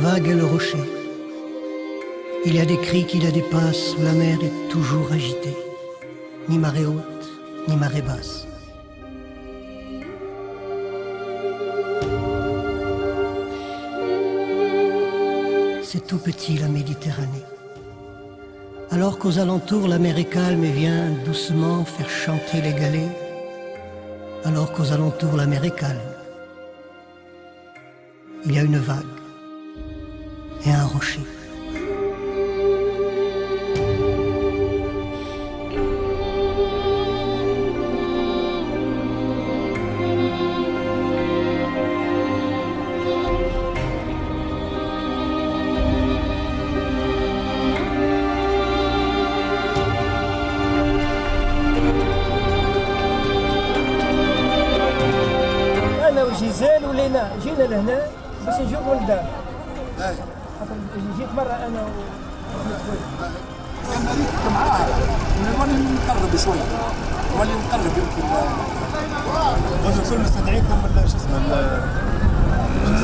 vague et le rocher. Il y a des cris qui la dépassent, où la mer est toujours agitée. Ni marée haute, ni marée basse. C'est tout petit la Méditerranée. Alors qu'aux alentours la mer est calme et vient doucement faire chanter les galets, alors qu'aux alentours la mer est calme, il y a une vague et un rocher. جيزان ولينا جينا لهنا باش نشوفوا الدار. جيت مرة أنا كان معاه نولي نقرب شوي نولي نقرب يمكن نقول نستدعيكم شو اسمه باش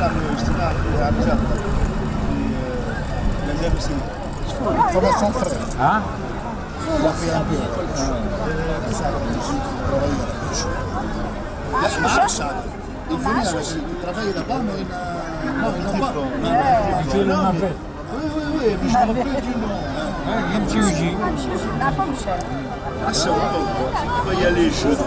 تعملوا اجتماع في عبد الجابر في الأندلسية. شكون؟ فورماسيون فري. ها؟ لا في أمبير. لا ما عرفش هذا. Il travaille là-bas, mais non, il n'a pas. Oui, mais je me rappelle du nom. يمشي Ah, c'est vrai. Il y a les jeux de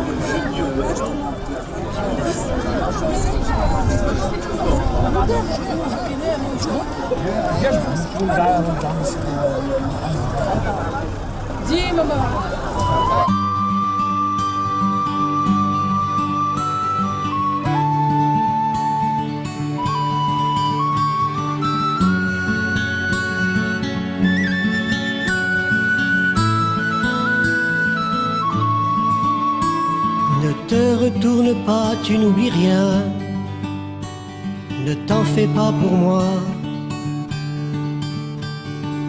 Dis maman. Ne te retourne pas, tu n'oublies rien. Ne t'en fais pas pour moi.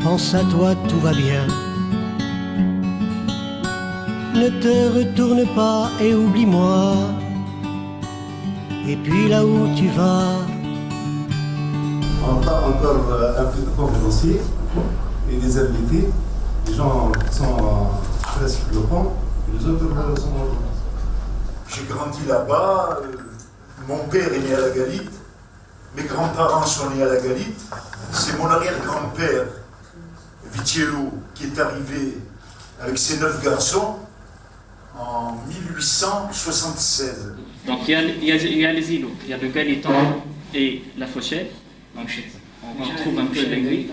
Pense à toi, tout va bien. Ne te retourne pas et oublie-moi. Et puis là où tu vas. On a encore un peu de conférenciers et des invités. Les gens sont presque bloquants et les autres sont. J'ai grandi là-bas, mon père est né à la Galite, mes grands-parents sont nés à la Galite, c'est mon arrière-grand-père, Vitiello, qui est arrivé avec ses 9 garçons en 1876. Donc il y a les îlots, il y a le Galiton et la Fauchette, donc on retrouve un peu l'aiguille.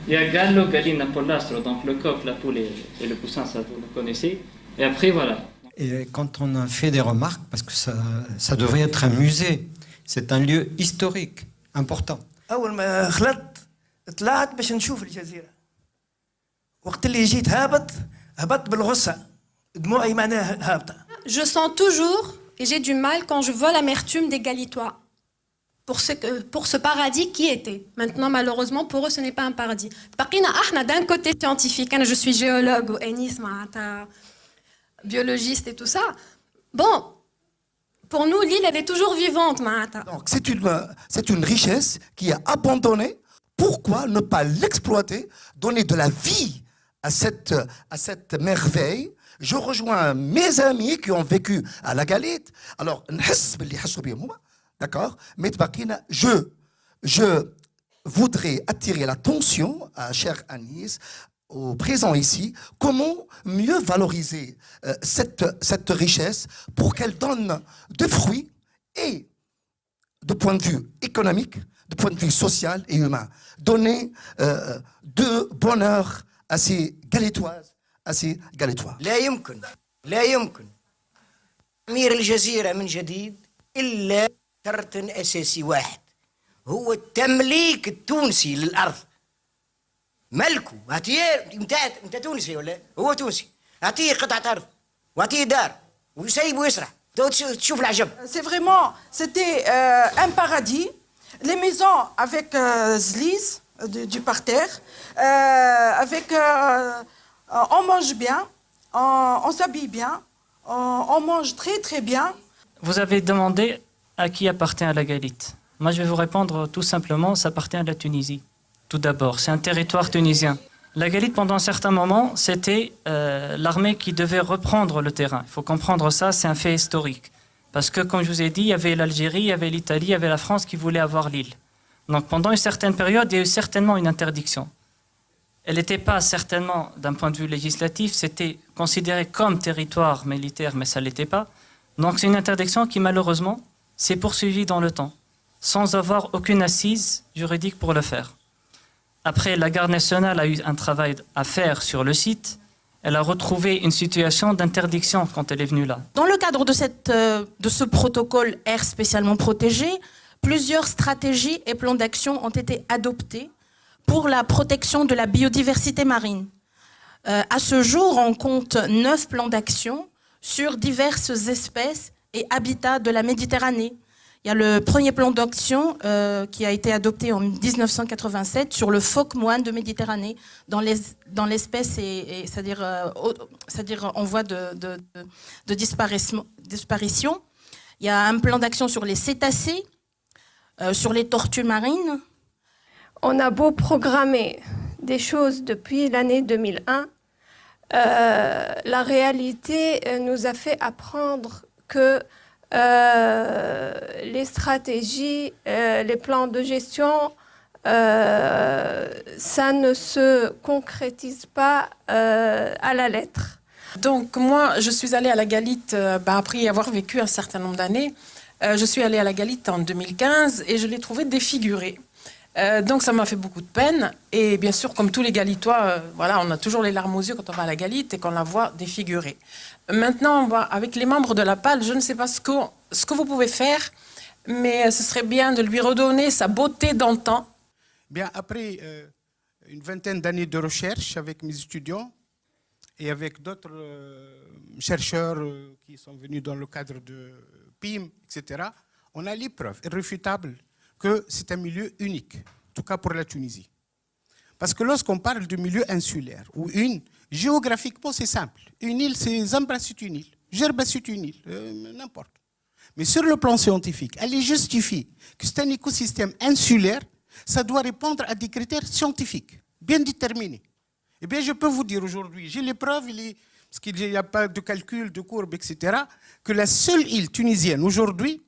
Il y a Gallo, Galina, Polastro, donc le coq, la poule et le poussin, ça vous le connaissez. Et après voilà. Et quand on a fait des remarques, parce que ça devrait être un musée, c'est un lieu historique important. أول ما خلطت طلعت باش نشوف الجزيرة. وقت اللي جيت هبطت بالغصة. دموعي معناها هابطة. Je sens toujours et j'ai du mal quand je vois l'amertume des Galitois pour ce paradis qui était. Maintenant, malheureusement, pour eux, ce n'est pas un paradis. بقينا احنا d'un côté scientifique, je suis géologue ou Ennis biologiste et tout ça. Bon, pour nous, l'île, elle est toujours vivante. Donc, c'est une richesse qui est abandonnée. Pourquoi ne pas l'exploiter, donner de la vie à cette merveille? Je rejoins mes amis qui ont vécu à la Galite. Alors, d'accord? Mais je voudrais attirer l'attention à cher Anis, au présent ici, comment mieux valoriser cette richesse pour qu'elle donne des fruits et de point de vue économique, de point de vue social et humain. Donner de bonheur à ces Galitoises, à ces Galitois. لا يمكن تأمير الجزيرة من جديد إلا شرط أساسي واحد هو التمليك التونسي للأرض. ملكه اعطيه انت تونسي ولا هو تونسي اعطيه قطعه ارض واعطيه دار ويسيبه يسرح تشوف العجب. C'est vraiment, c'était un paradis. Les maisons avec zlis du parterre, on mange bien, on s'habille bien, on mange très très bien. Vous avez demandé à qui appartient la Galite. Moi, je vais vous répondre tout simplement, ça appartient à la Tunisie. Tout d'abord, c'est un territoire tunisien. La Galite, pendant un certain moment, c'était l'armée qui devait reprendre le terrain. Il faut comprendre ça, c'est un fait historique. Parce que, comme je vous ai dit, il y avait l'Algérie, il y avait l'Italie, il y avait la France qui voulaient avoir l'île. Donc, pendant une certaine période, il y a eu certainement une interdiction. Elle n'était pas certainement, d'un point de vue législatif, c'était considéré comme territoire militaire, mais ça ne l'était pas. Donc, c'est une interdiction qui, malheureusement, s'est poursuivie dans le temps, sans avoir aucune assise juridique pour le faire. Après, la garde nationale a eu un travail à faire sur le site. Elle a retrouvé une situation d'interdiction quand elle est venue là. Dans le cadre de ce protocole air spécialement protégé, plusieurs stratégies et plans d'action ont été adoptés pour la protection de la biodiversité marine. À ce jour, on compte 9 plans d'action sur diverses espèces et habitats de la Méditerranée. Il y a le premier plan d'action qui a été adopté en 1987 sur le phoque moine de Méditerranée dans l'espèce, c'est-à-dire en voie de disparition. Il y a un plan d'action sur les cétacés, sur les tortues marines. On a beau programmer des choses depuis l'année 2001, la réalité nous a fait apprendre que les stratégies, les plans de gestion, ça ne se concrétise pas à la lettre. Donc moi, je suis allée à la Galite après y avoir vécu un certain nombre d'années. Je suis allée à la Galite en 2015 et je l'ai trouvée défigurée. Donc ça m'a fait beaucoup de peine. Et bien sûr, comme tous les Galitois, voilà, on a toujours les larmes aux yeux quand on va à la Galite et qu'on la voit défigurée. Maintenant, avec les membres de la PAL, je ne sais pas ce que vous pouvez faire, mais ce serait bien de lui redonner sa beauté d'antan. Bien, après une vingtaine d'années de recherche avec mes étudiants et avec d'autres chercheurs qui sont venus dans le cadre de PIM, etc., on a les preuves irréfutables que c'est un milieu unique, en tout cas pour la Tunisie. Parce que lorsqu'on parle de milieu insulaire, ou géographiquement c'est simple. Une île, c'est Zambra, c'est une île. Djerba, c'est une île, n'importe. Mais sur le plan scientifique, elle est justifiée que c'est un écosystème insulaire, ça doit répondre à des critères scientifiques, bien déterminés. Eh bien, je peux vous dire aujourd'hui, j'ai les preuves, parce qu'il n'y a pas de calcul, de courbe, etc., que la seule île tunisienne aujourd'hui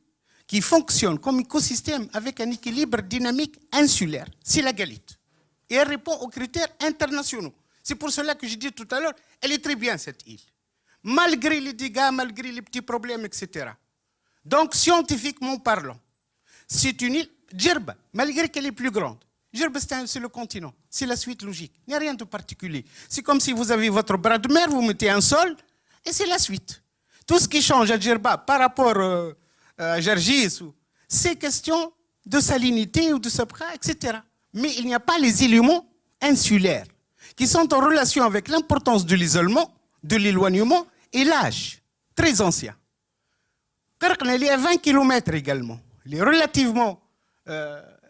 qui fonctionne comme écosystème avec un équilibre dynamique insulaire, c'est la Galite. Et elle répond aux critères internationaux. C'est pour cela que j'ai dit tout à l'heure, elle est très bien cette île. Malgré les dégâts, malgré les petits problèmes, etc. Donc, scientifiquement parlant, c'est une île, Djerba, malgré qu'elle est plus grande. Djerba, c'est le continent, c'est la suite logique. Il n'y a rien de particulier. C'est comme si vous avez votre bras de mer, vous mettez un sol, et c'est la suite. Tout ce qui change à Djerba par rapport à Gergis, c'est question de salinité ou de sabra, etc. Mais il n'y a pas les éléments insulaires qui sont en relation avec l'importance de l'isolement, de l'éloignement et l'âge très ancien. Elle est à 20 km également. Elle est relativement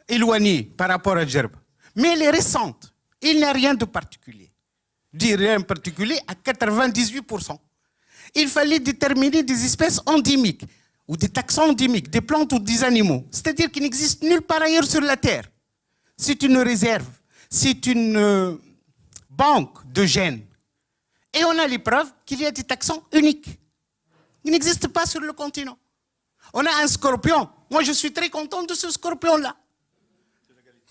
éloignée par rapport à Djerba. Mais elle est récente. Il n'y a rien de particulier. Je dis rien de particulier à 98%. Il fallait déterminer des espèces endémiques ou des taxons endémiques, des plantes ou des animaux. C'est-à-dire qu'ils n'existent nulle part ailleurs sur la Terre. C'est une réserve, c'est une banque de gènes. Et on a les preuves qu'il y a des taxons uniques. Ils n'existent pas sur le continent. On a un scorpion. Moi, je suis très content de ce scorpion-là.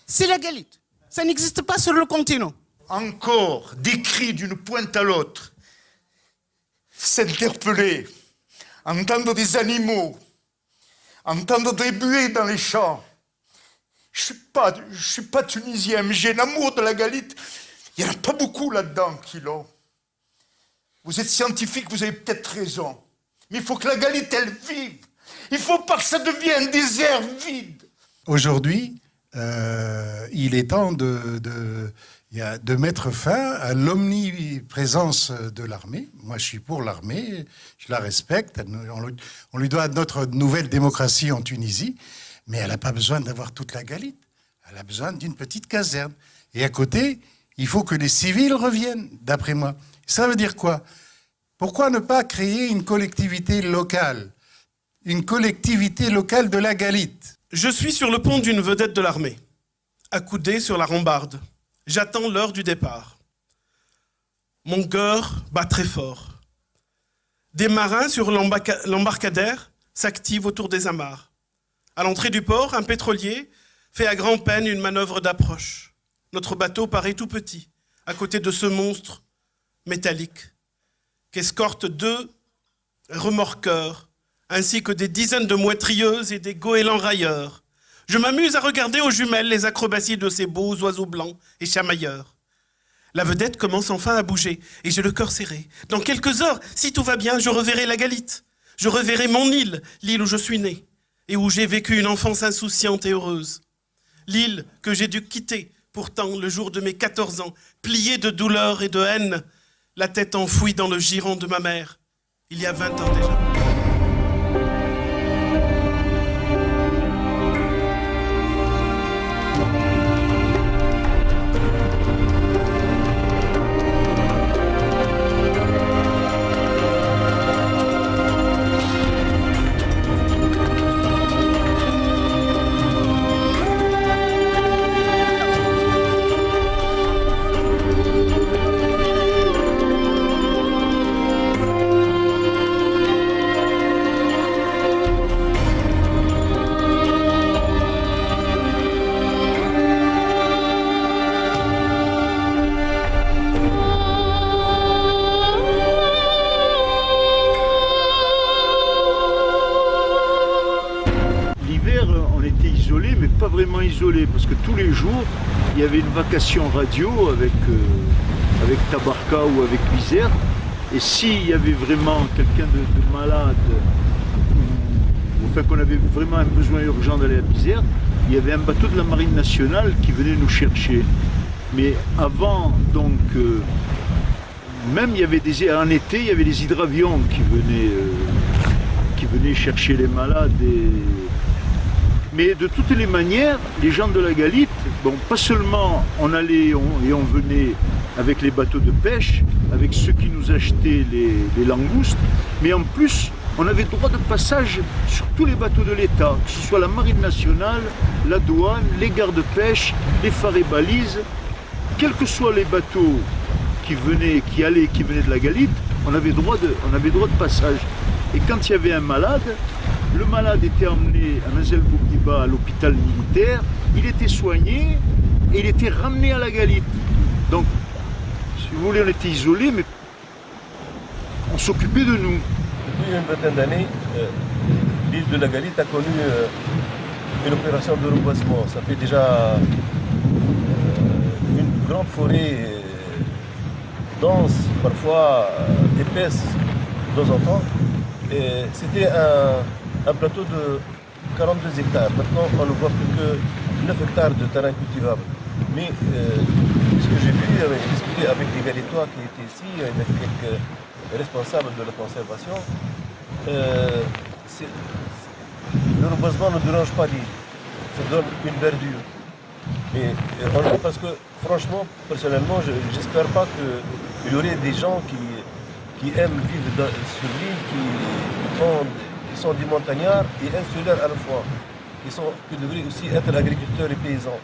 C'est la Galite. Ça n'existe pas sur le continent. Encore des cris d'une pointe à l'autre, s'interpeller, entendre des animaux, entendre des buées dans les champs. Je suis pas tunisien, mais j'ai l'amour de la Galite. Il n'y en a pas beaucoup là-dedans qui l'ont. Vous êtes scientifique, vous avez peut-être raison. Mais il faut que la Galite, elle vive. Il ne faut pas que ça devienne un désert vide. Aujourd'hui, il est temps de mettre fin à l'omniprésence de l'armée. Moi, je suis pour l'armée, je la respecte. On lui doit notre nouvelle démocratie en Tunisie, mais elle n'a pas besoin d'avoir toute la Galite. Elle a besoin d'une petite caserne. Et à côté, il faut que les civils reviennent, d'après moi. Ça veut dire quoi? Pourquoi ne pas créer une collectivité locale de la Galite? Je suis sur le pont d'une vedette de l'armée, accoudé sur la rambarde. J'attends l'heure du départ. Mon cœur bat très fort. Des marins sur l'embarcadère s'activent autour des amarres. À l'entrée du port, un pétrolier fait à grand-peine une manœuvre d'approche. Notre bateau paraît tout petit, à côté de ce monstre métallique qu'escortent 2 remorqueurs, ainsi que des dizaines de mouettrieuses et des goélands railleurs. Je m'amuse à regarder aux jumelles les acrobaties de ces beaux oiseaux blancs et chamailleurs. La vedette commence enfin à bouger, et j'ai le cœur serré. Dans quelques heures, si tout va bien, je reverrai la Galite. Je reverrai mon île, l'île où je suis né, et où j'ai vécu une enfance insouciante et heureuse. L'île que j'ai dû quitter, pourtant, le jour de mes 14 ans, pliée de douleur et de haine, la tête enfouie dans le giron de ma mère, il y a 20 ans déjà. Isolé, parce que tous les jours il y avait une vacation radio avec Tabarka ou avec Bizerte, et s'il y avait vraiment quelqu'un de malade ou enfin qu'on avait vraiment un besoin urgent d'aller à Bizerte, il y avait un bateau de la Marine nationale qui venait nous chercher. Mais avant, donc même il y avait en été il y avait des hydravions qui venaient chercher les malades. Mais de toutes les manières, les gens de la Galite, bon, pas seulement on allait et on venait avec les bateaux de pêche, avec ceux qui nous achetaient les langoustes, mais en plus, on avait droit de passage sur tous les bateaux de l'État, que ce soit la Marine nationale, la douane, les gardes-pêche, les phares et balises, quels que soient les bateaux qui venaient de la Galite, on avait droit de passage. Et quand il y avait un malade, le malade était emmené à Menzel Bourguiba à l'hôpital militaire, il était soigné et il était ramené à la Galite. Donc, si vous voulez, on était isolés, mais on s'occupait de nous. Depuis une vingtaine d'années, l'île de la Galite a connu une opération de reboisement. Ça fait déjà une grande forêt dense, parfois épaisse de temps en temps. C'était un plateau de 42 hectares. Maintenant, on ne voit plus que 9 hectares de terrain cultivable. Mais ce que j'ai pu discuter avec les Galitois qui étaient ici, avec quelques responsables de la conservation, le reboisement ne dérange pas l'île. Ça donne une verdure. Parce que, franchement, personnellement, j'espère pas qu'il y aurait des gens qui aiment vivre sur l'île, qui sont des montagnards et insulaires à la fois, qui devraient aussi être agriculteurs et paysans.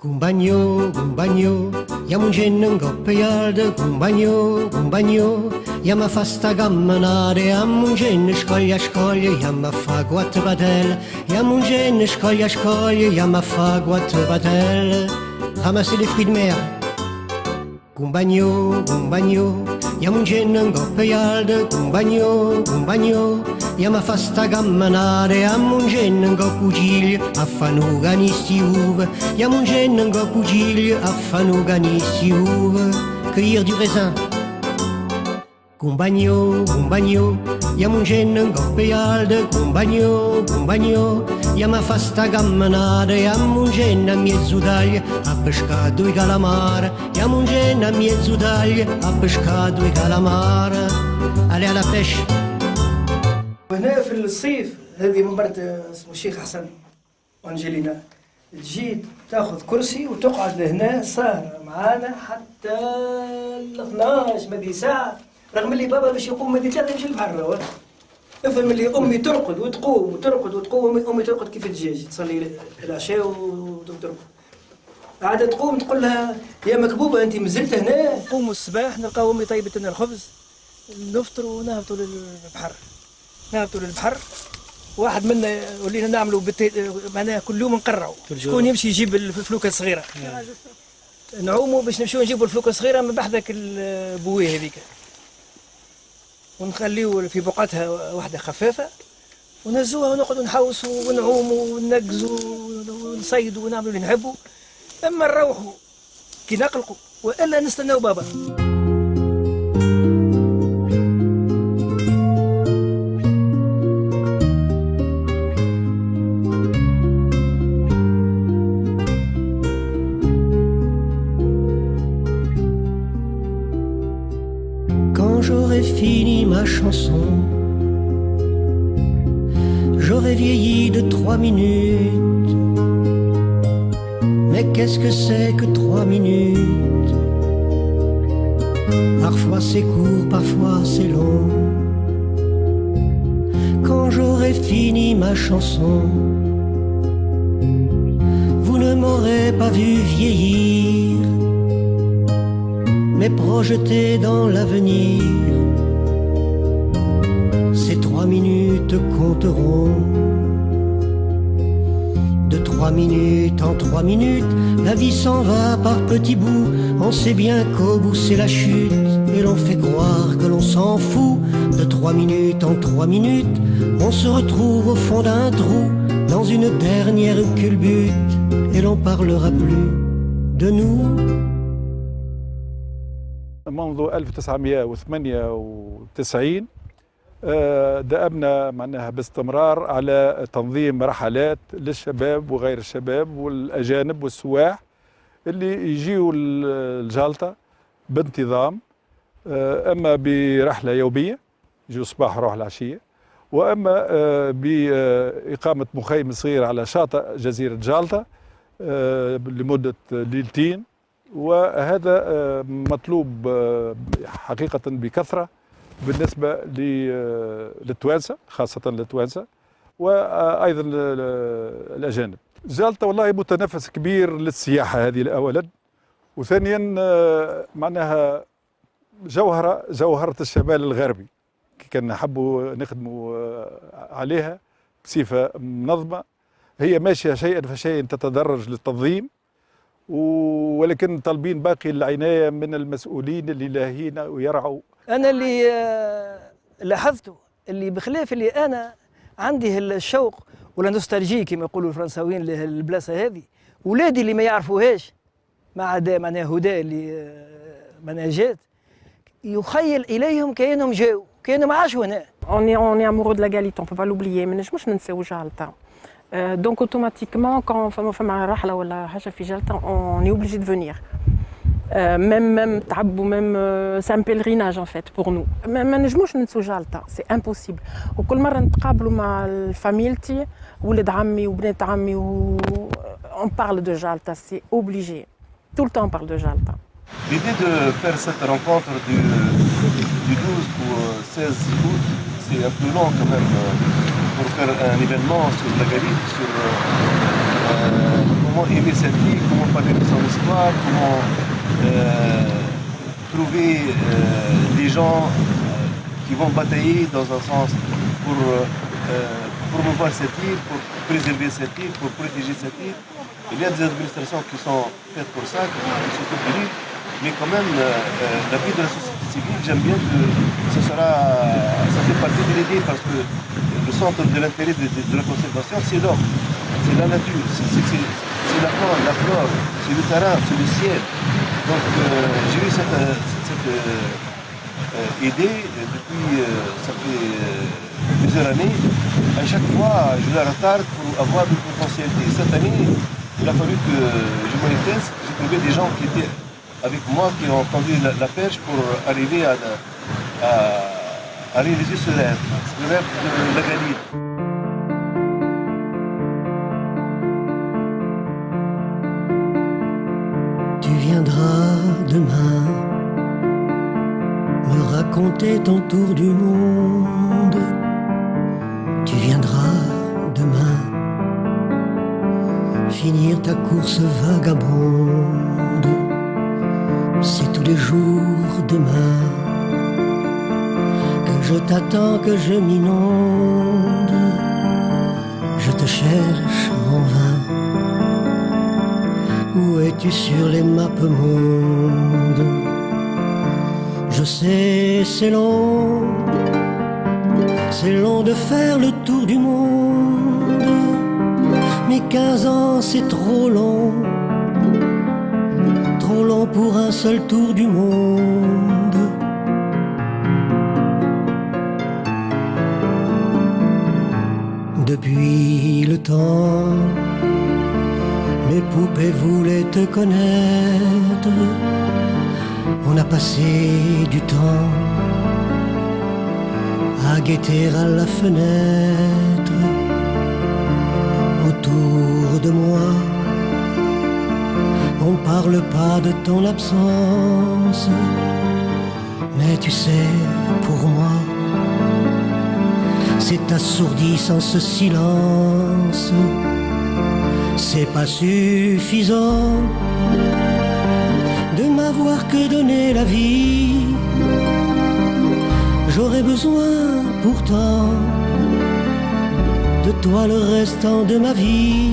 Gumbagno, gumbagno, iam un gen în gopeialde, gumbagno, gumbagno, iam a fasta gammanare, iam un gen scoglia scoglia, iam a fa guat badel, iam un gen scoglia scoglia, iam a fa guat badel, ramasser les fruits de mer. Gumbagno, gumbagno, iam un gen în gopeialde, gumbagno, gumbagno, iam a fasta gammanare, iam un gen în gopugil, a fanuganisti uve, iam un gen în gopugil, a fanuganisti uve, cueillir du raisin. Gumbagno, gumbagno, iam un gen în gopeialde, gumbagno, gumbagno, iam a fasta gammanare, iam un gen a mezzo d'aglia, a pesca 2 calamar, iam un gen a mezzo d'aglia, a pesca 2 calamar, aller à la pêche. هنا في الصيف هذه مباراة اسمه الشيخ حسن وانجلينا تجي تاخذ كرسي وتقعد لهنا سهرة معانا حتى ال 12 مدي ساعة، رغم اللي بابا باش يقوم مدي 3 يمشي للبحر. افهم اللي امي ترقد وتقوم وترقد وتقوم، امي ترقد كيف الدجاج، تصلي العشاء وترقد. عادة تقوم تقول لها يا مكبوبة أنت مازلت هنا؟ نقوموا الصباح نلقاو أمي طيبت لنا الخبز، نفطروا ونهبطوا للبحر. نهبطوا للبحر، واحد منا ولينا نعملوا معناها كل يوم نقرعوا، شكون يمشي يجيب الفلوكة الصغيرة. نعوموا باش نمشيو نجيبوا الفلوكة الصغيرة من بحذاك البويه هذيك. ونخليو في بقعتها واحدة خفافة ونهزوها ونقعدوا نحوسوا ونعوموا وننقزوا ونصيدوا ونعملوا اللي نحبوا. اما نروحوا كي نقلقوا والا نستناو بابا. Quand j'aurai fini ma chanson, j'aurai vieilli de 3 minutes. Mais qu'est-ce que c'est que 3 minutes? Parfois c'est court, parfois c'est long. Quand j'aurai fini ma chanson, vous ne m'aurez pas vu vieillir, mais projeté dans l'avenir. Ces 3 minutes compteront. De 3 minutes en 3 minutes, la vie s'en va par petits bouts. On sait bien qu'au bout c'est la chute, et l'on fait croire que l'on s'en fout. De 3 minutes en 3 minutes, on se retrouve au fond d'un trou, dans une dernière culbute, et l'on parlera plus de nous. منذ 1998 دأبنا معناها باستمرار على تنظيم رحلات للشباب وغير الشباب والأجانب والسواح اللي يجيوا الجالطة بانتظام، أما برحلة يومية يجيوا الصباح يروحوا العشية، وأما بإقامة مخيم صغير على شاطئ جزيرة جالطة لمدة ليلتين. وهذا مطلوب حقيقة بكثرة بالنسبة للتوانسة، خاصة للتوانسة وأيضا الأجانب. جالطة والله متنفس كبير للسياحة هذه أولا، وثانيا معناها جوهرة الشمال الغربي كان نحبوا نخدموا عليها بصفة منظمة. هي ماشية شيئا فشيئا تتدرج للتنظيم، ولكن طالبين باقي العناية من المسؤولين اللي لاهين ويرعوا. أنا اللي لاحظته اللي بخلاف اللي أنا عندي الشوق ولا نوستالجي كما يقولوا الفرنساويين للبلاصة هذه، ولادي اللي ما يعرفوهاش ما عدا معناها هدى اللي معناها جات، يخيل إليهم كأنهم جاوا كأنهم عاشوا هنا. On est amoureux de la Galite, on peut pas l'oublier, ما نجموش ننساو جالطة. Donc automatiquement quand فما رحلة ولا حاجة في جالطة on est obligé de venir. Même تعبوا même c'est un pèlerinage en fait pour nous. ما نجموش ننسوا جالطة، c'est impossible. وكل مرة نتقابلوا مع فاميلتي ولد عمي وبنات عمي on parle de Jalta, c'est obligé. Tout le temps on parle de Jalta. L'idée de faire cette rencontre du 12 au 16 août, c'est un peu long quand même pour faire un événement sur la Galite, sur comment aimer cette ville, comment parler de son histoire, comment trouver des gens qui vont batailler dans un sens pour promouvoir cette île, pour préserver cette île, pour protéger cette île. Il y a des administrations qui sont faites pour ça, qui s'occupent de l'île, mais quand même la vie de la société civile, j'aime bien que ça fait partie de l'idée parce que le centre de l'intérêt de la conservation, c'est l'homme, c'est la nature, c'est la faune, la flore, c'est le terrain, c'est le ciel. Donc j'ai eu cette idée depuis, ça fait plusieurs années. À chaque fois, je la retarde pour avoir une potentialité. Cette année, il a fallu que je manifeste. J'ai trouvé des gens qui étaient avec moi, qui ont conduit la pêche pour arriver à réaliser ce rêve, le rêve de la Galite. demain me raconter ton tour du monde. Tu viendras demain finir ta course vagabonde. C'est tous les jours demain que je t'attends, que je m'inonde. Je te cherche en vain. Où es-tu sur les maps monde? Je sais, c'est long de faire le tour du monde. Mais 15 ans, c'est trop long pour un seul tour du monde. Depuis le temps, mes poupées voulaient te connaître. On a passé du temps à guetter à la fenêtre. Autour de moi, on parle pas de ton absence. Mais tu sais, pour moi, c'est assourdissant ce silence. C'est pas suffisant de m'avoir que donné la vie. J'aurais besoin pourtant de toi le restant de ma vie.